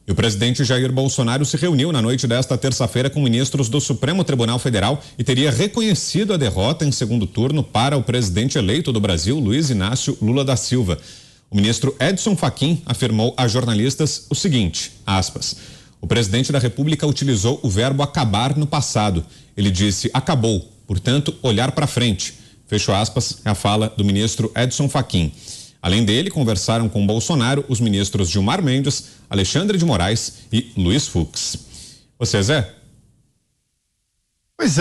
E o presidente Jair Bolsonaro se reuniu na noite desta terça-feira com ministros do Supremo Tribunal Federal e teria reconhecido a derrota em segundo turno para o presidente eleito do Brasil, Luiz Inácio Lula da Silva. O ministro Edson Fachin afirmou a jornalistas o seguinte, aspas, o presidente da República utilizou o verbo acabar no passado. Ele disse acabou, portanto, olhar para frente. Fecho aspas, é a fala do ministro Edson Fachin. Além dele, conversaram com Bolsonaro os ministros Gilmar Mendes, Alexandre de Moraes e Luiz Fux. Você, Zé? Pois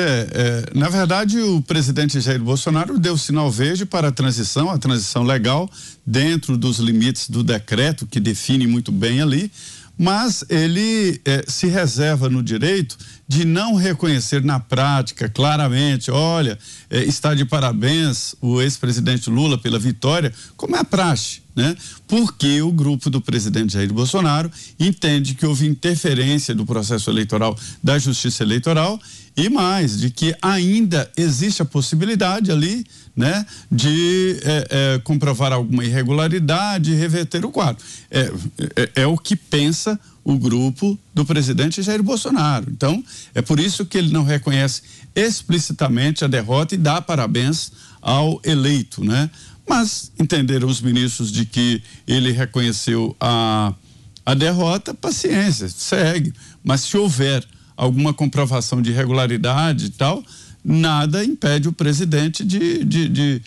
na verdade o presidente Jair Bolsonaro deu sinal verde para a transição legal dentro dos limites do decreto que define muito bem ali, mas ele se reserva no direito de não reconhecer na prática claramente, olha, está de parabéns o ex-presidente Lula pela vitória, como é a praxe, né? Porque o grupo do presidente Jair Bolsonaro entende que houve interferência do processo eleitoral da Justiça Eleitoral e mais, de que ainda existe a possibilidade ali, né, de comprovar alguma irregularidade e reverter o quadro. É o que pensa o grupo do presidente Jair Bolsonaro. Então, é por isso que ele não reconhece explicitamente a derrota e dá parabéns ao eleito, né? Mas entenderam os ministros de que ele reconheceu a derrota, paciência, segue. Mas se houver alguma comprovação de irregularidade e tal, nada impede o presidente de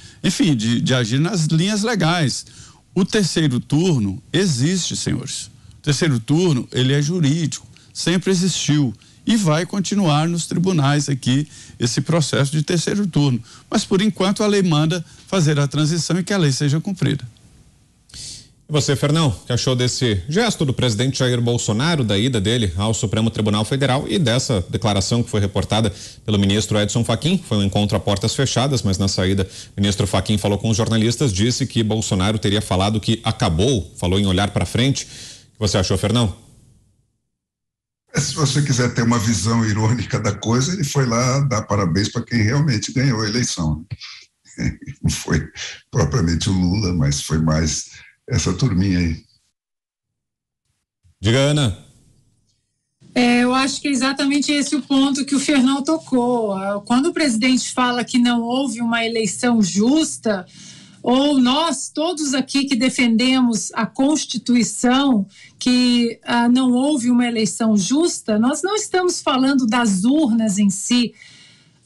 agir nas linhas legais. O terceiro turno existe, senhores. O terceiro turno, ele é jurídico, sempre existiu e vai continuar nos tribunais aqui esse processo de terceiro turno. Mas, por enquanto, a lei manda fazer a transição e que a lei seja cumprida. E você, Fernão, o que achou desse gesto do presidente Jair Bolsonaro, da ida dele ao Supremo Tribunal Federal e dessa declaração que foi reportada pelo ministro Edson Fachin? Foi um encontro a portas fechadas, mas na saída o ministro Fachin falou com os jornalistas, disse que Bolsonaro teria falado que acabou, falou em olhar para frente. O que você achou, Fernão? Se você quiser ter uma visão irônica da coisa, ele foi lá dar parabéns para quem realmente ganhou a eleição. Não foi propriamente o Lula, mas foi mais essa turminha aí. Diga, Ana. Eu acho que é exatamente esse o ponto que o Fernão tocou. Quando o presidente fala que não houve uma eleição justa, ou nós todos aqui que defendemos a Constituição, que não houve uma eleição justa, nós não estamos falando das urnas em si.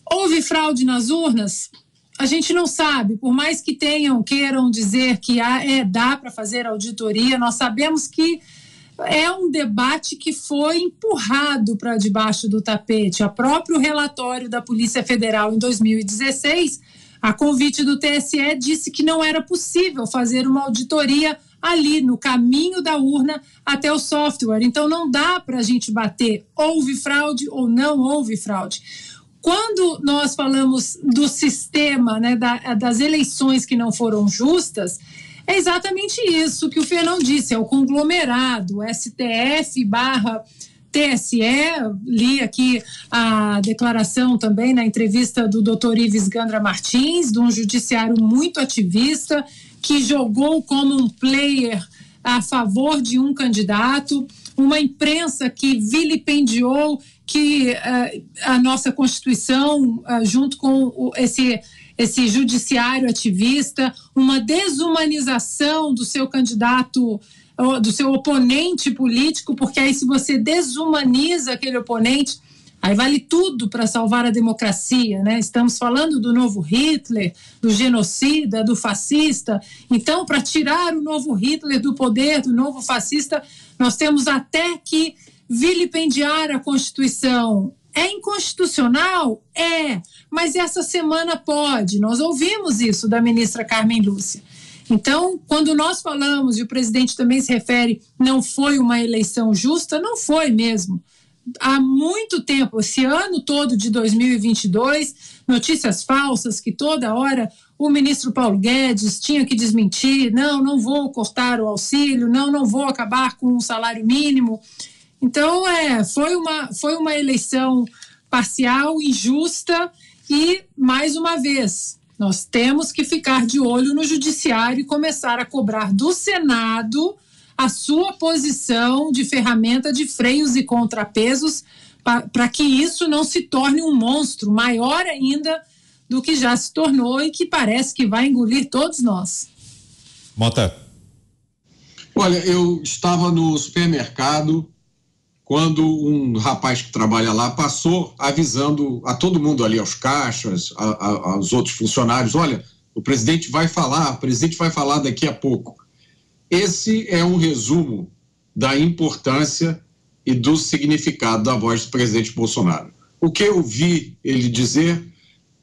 Houve fraude nas urnas? A gente não sabe, por mais que queiram dizer que dá para fazer auditoria, nós sabemos que é um debate que foi empurrado para debaixo do tapete. O próprio relatório da Polícia Federal em 2016, a convite do TSE, disse que não era possível fazer uma auditoria ali no caminho da urna até o software. Então não dá para a gente bater houve fraude ou não houve fraude. Quando nós falamos do sistema, né, das eleições que não foram justas, é exatamente isso que o Fernão disse, é o conglomerado, STF/TSE, li aqui a declaração também na entrevista do Dr. Ives Gandra Martins, de um judiciário muito ativista, que jogou como um player a favor de um candidato, uma imprensa que vilipendiou que a nossa Constituição, junto com esse judiciário ativista, uma desumanização do seu candidato, do seu oponente político, porque aí se você desumaniza aquele oponente, aí vale tudo para salvar a democracia, né? Estamos falando do novo Hitler, do genocida, do fascista. Então, para tirar o novo Hitler do poder, do novo fascista, nós temos até que vilipendiar a Constituição. É inconstitucional? É, mas essa semana pode. Nós ouvimos isso da ministra Carmen Lúcia. Então, quando nós falamos, e o presidente também se refere, não foi uma eleição justa, não foi mesmo. Há muito tempo, esse ano todo de 2022, notícias falsas que toda hora o ministro Paulo Guedes tinha que desmentir, não vou cortar o auxílio, não vou acabar com o salário mínimo. Então, foi uma eleição parcial, injusta e, mais uma vez, nós temos que ficar de olho no judiciário e começar a cobrar do Senado a sua posição de ferramenta de freios e contrapesos para que isso não se torne um monstro maior ainda do que já se tornou e que parece que vai engolir todos nós. Mota. Olha, eu estava no supermercado quando um rapaz que trabalha lá passou avisando a todo mundo ali, aos caixas, aos outros funcionários, olha, o presidente vai falar daqui a pouco. Esse é um resumo da importância e do significado da voz do presidente Bolsonaro. O que eu vi ele dizer,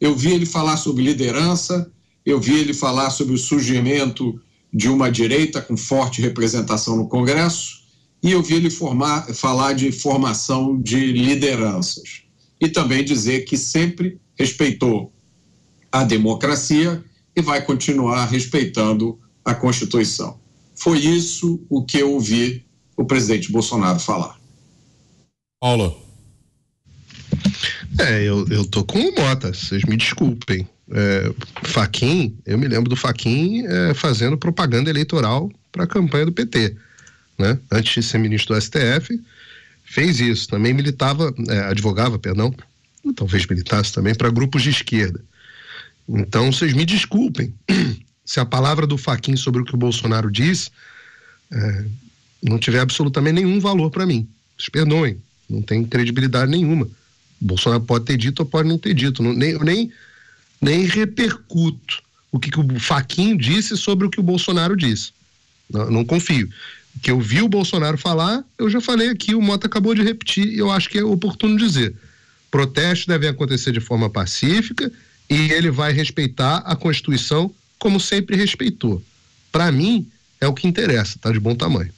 eu vi ele falar sobre liderança, eu vi ele falar sobre o surgimento de uma direita com forte representação no Congresso, e eu vi ele falar de formação de lideranças. E também dizer que sempre respeitou a democracia e vai continuar respeitando a Constituição. Foi isso o que eu ouvi o presidente Bolsonaro falar. Paulo. Eu tô com o Mota, vocês me desculpem. Fachin, eu me lembro do Fachin fazendo propaganda eleitoral para a campanha do PT, né? Antes de ser ministro do STF, fez isso. Também advogava, talvez militasse também para grupos de esquerda. Então, vocês me desculpem se a palavra do Fachin sobre o que o Bolsonaro disse não tiver absolutamente nenhum valor para mim. Vocês perdoem, não tem credibilidade nenhuma. O Bolsonaro pode ter dito ou pode não ter dito. Nem repercuto o que o Fachin disse sobre o que o Bolsonaro disse. Não confio. O que eu vi o Bolsonaro falar, eu já falei aqui, o Mota acabou de repetir, e eu acho que é oportuno dizer. Protestos devem acontecer de forma pacífica e ele vai respeitar a Constituição como sempre respeitou. Para mim, é o que interessa, tá de bom tamanho.